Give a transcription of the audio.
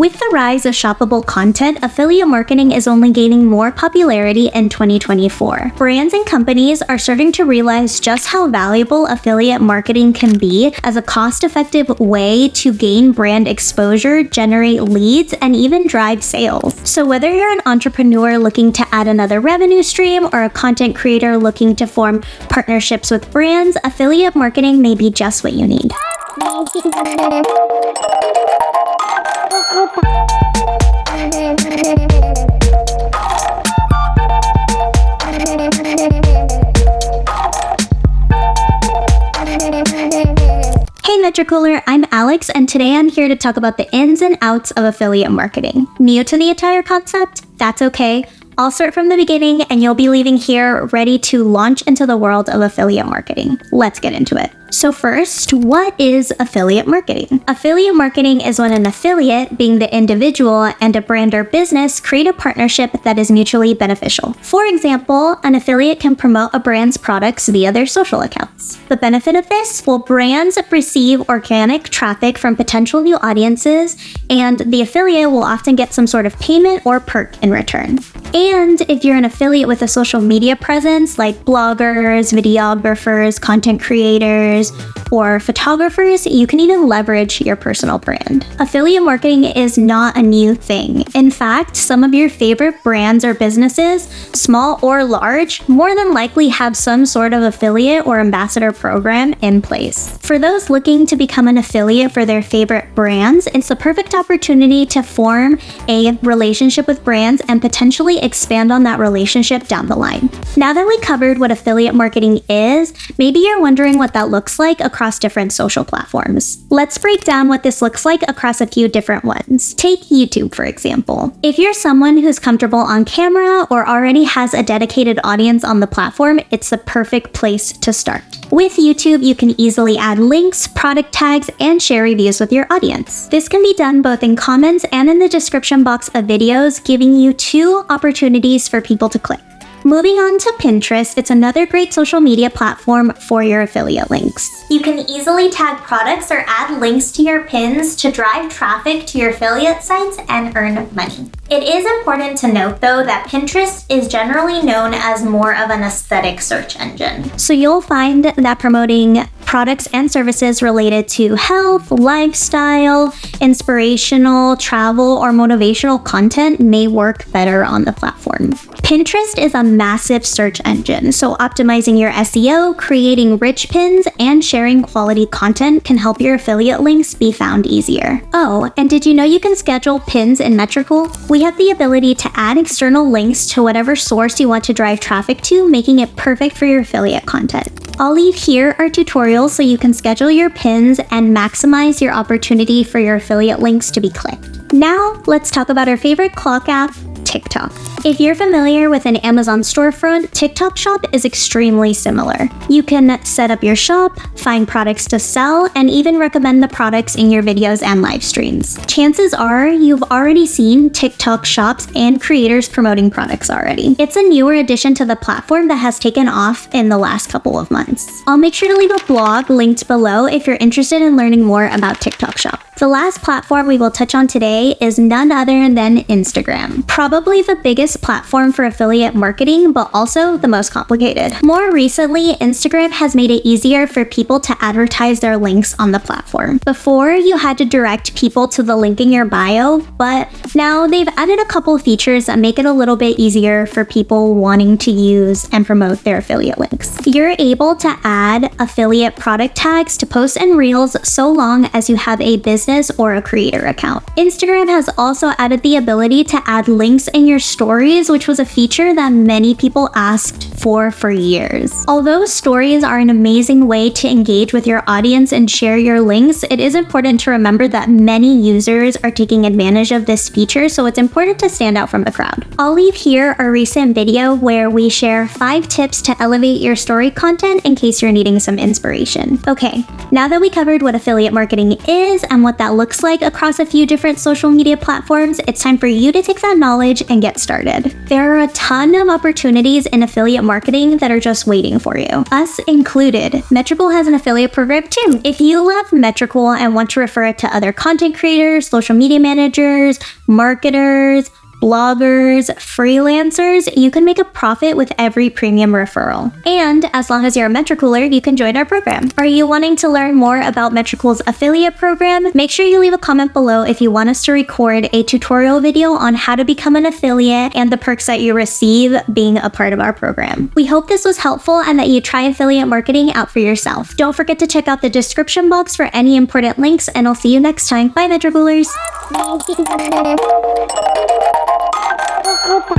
With the rise of shoppable content, affiliate marketing is only gaining more popularity in 2024. Brands and companies are starting to realize just how valuable affiliate marketing can be as a cost-effective way to gain brand exposure, generate leads, and even drive sales. So whether you're an entrepreneur looking to add another revenue stream or a content creator looking to form partnerships with brands, affiliate marketing may be just what you need. Hey Metricooler, I'm Alex, and today I'm here to talk about the ins and outs of affiliate marketing. New to the entire concept? That's okay. I'll start from the beginning and you'll be leaving here ready to launch into the world of affiliate marketing. Let's get into it. So first, what is affiliate marketing? Affiliate marketing is when an affiliate, being the individual, and a brand or business create a partnership that is mutually beneficial. For example, an affiliate can promote a brand's products via their social accounts. The benefit of this? Well, brands receive organic traffic from potential new audiences, and the affiliate will often get some sort of payment or perk in return. And if you're an affiliate with a social media presence like bloggers, videographers, content creators, or photographers, you can even leverage your personal brand. Affiliate marketing is not a new thing. In fact, some of your favorite brands or businesses, small or large, more than likely have some sort of affiliate or ambassador program in place. For those looking to become an affiliate for their favorite brands, it's the perfect opportunity to form a relationship with brands and potentially expand on that relationship down the line. Now that we covered what affiliate marketing is, maybe you're wondering what that looks like across different social platforms. Let's break down what this looks like across a few different ones. Take YouTube, for example. If you're someone who's comfortable on camera or already has a dedicated audience on the platform, it's the perfect place to start. With YouTube, you can easily add links, product tags, and share reviews with your audience. This can be done both in comments and in the description box of videos, giving you two opportunities for people to click. Moving on to Pinterest, it's another great social media platform for your affiliate links. You can easily tag products or add links to your pins to drive traffic to your affiliate sites and earn money. It is important to note though that Pinterest is generally known as more of an aesthetic search engine. So you'll find that promoting products and services related to health, lifestyle, inspirational, travel, or motivational content may work better on the platform. Pinterest is a massive search engine, so optimizing your SEO, creating rich pins, and sharing quality content can help your affiliate links be found easier. Oh, and did you know you can schedule pins in Metricool? We have the ability to add external links to whatever source you want to drive traffic to, making it perfect for your affiliate content. I'll leave here our tutorials so you can schedule your pins and maximize your opportunity for your affiliate links to be clicked. Now, let's talk about our favorite clock app, TikTok. If you're familiar with an Amazon storefront, TikTok Shop is extremely similar. You can set up your shop, find products to sell, and even recommend the products in your videos and live streams. Chances are you've already seen TikTok shops and creators promoting products already. It's a newer addition to the platform that has taken off in the last couple of months. I'll make sure to leave a blog linked below if you're interested in learning more about TikTok Shop. The last platform we will touch on today is none other than Instagram. Probably the biggest platform for affiliate marketing, but also the most complicated. More recently, Instagram has made it easier for people to advertise their links on the platform. Before, you had to direct people to the link in your bio, but now they've added a couple features that make it a little bit easier for people wanting to use and promote their affiliate links. You're able to add affiliate product tags to posts and reels so long as you have a business or a creator account. Instagram has also added the ability to add links in your stories, which was a feature that many people asked for years. Although stories are an amazing way to engage with your audience and share your links, it is important to remember that many users are taking advantage of this feature, so it's important to stand out from the crowd. I'll leave here a recent video where we share 5 tips to elevate your story content in case you're needing some inspiration. Okay, now that we covered what affiliate marketing is and what that looks like across a few different social media platforms, it's time for you to take that knowledge and get started. There are a ton of opportunities in affiliate marketing that are just waiting for you, us included. Metricool has an affiliate program too. If you love Metricool and want to refer it to other content creators, social media managers, marketers, bloggers, freelancers, you can make a profit with every premium referral. And as long as you're a Metricooler, you can join our program. Are you wanting to learn more about Metricool's affiliate program? Make sure you leave a comment below if you want us to record a tutorial video on how to become an affiliate and the perks that you receive being a part of our program. We hope this was helpful and that you try affiliate marketing out for yourself. Don't forget to check out the description box for any important links, and I'll see you next time. Bye, Metricoolers! Opa.